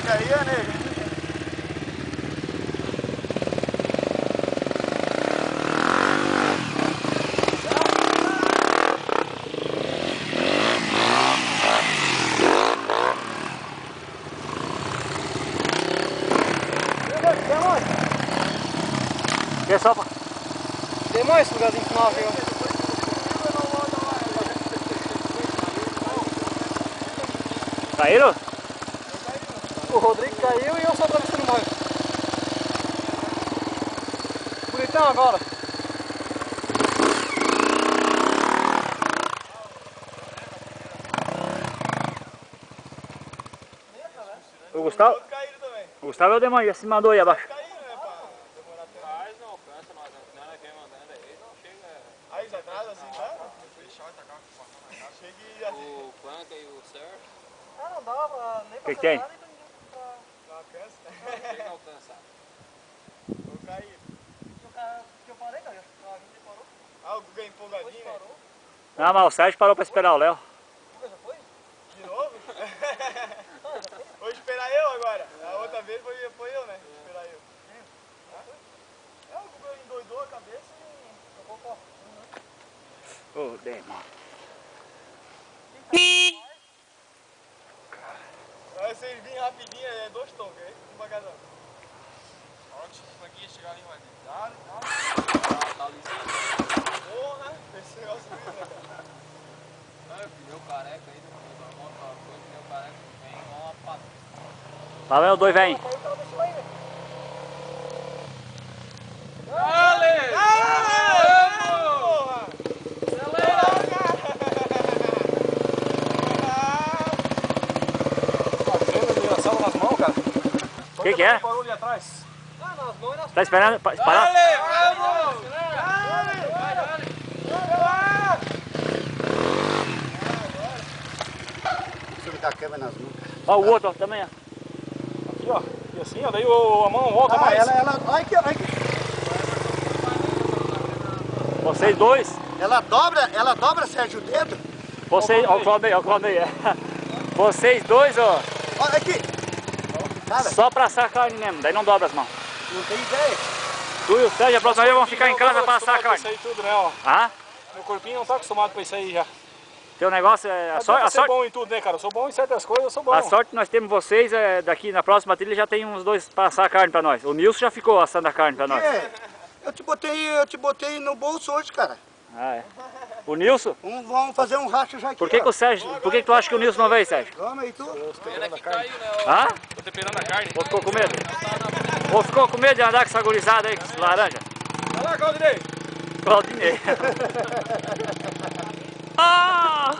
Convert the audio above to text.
marca aí, nego. Quer só? Tem mais esse lugarzinho final aqui, ó. Caíram? O Rodrigo caiu e eu só atravessando mais. Bonitão agora. O Gustavo é o demônio, já se mandou aí abaixo. Aí já atrás assim, tá? Cheguei assim. O Planca e o Sérgio. Ah, não dava nem pra Que tem? sentar, nem pra... Não alcança. Chega a alcançar. Vou cair. Que eu parei, cara. A gente parou. Ah, o Guga empolgadinho, né? Parou. Não, mas o Sérgio parou pra esperar o Léo. Já foi? De novo? Vou esperar eu agora. A outra vez foi eu, né? Vou esperar eu. É, o Guga endoidou a cabeça e tocou o copo. Ô, demônio. Aí vocês virem rapidinho, é 2 tocos, é devagarão. A hora que o Planquinha chegar ali, vai Dá. tá ali. Porra, esse negócio doido, né, cara? Não, é pneu careca aí, depois a moto foi pneu careca, vem igual uma pata. Lá vem os dois velhos. Caiu o carro desse lá aí, velho. Nas mãos, cara. O que é? Parou ali atrás. Ah, nas mãos e nas Tá esperando parar? Deixa eu dar a câmera nas mãos. Ó, o outro ó, também, ó. Aqui, ó. E assim, ó. Daí a mão volta mais. Olha aqui, olha aqui. Vocês dois. Ela dobra, Sérgio, o dedo. Vocês. Ó, o Claudio aí, é. Vocês dois, ó. Olha aqui. Cara, Só pra assar a carne mesmo, daí não dobra as mãos. não tem ideia. Tu e o Sérgio, a próxima vez vão ficar em casa pra assar a carne. Isso aí tudo, né, ó. Ah? Meu corpinho não tá acostumado com isso aí já. Teu negócio é. A Adianta ser sorte. bom em tudo, né, cara? Eu sou bom em certas coisas, eu sou bom. A sorte que nós temos vocês é daqui na próxima trilha já tem uns dois pra assar a carne pra nós. O Nilson já ficou assando a carne pra nós. É, eu te botei no bolso hoje, cara. Ah, é. O Nilson? Vamos fazer um racha já aqui. Por que, que o Sérgio. Por que, que tu acha que o Nilson não veio, Sérgio? Vamos aí, tu. Pena que caiu, né? Ó. Hã? Tô temperando a carne. Ou ficou com medo? Ou ficou com medo de andar com essa gurizada aí, com esse laranja? Vai lá, Claudinei. Claudinei. Ah!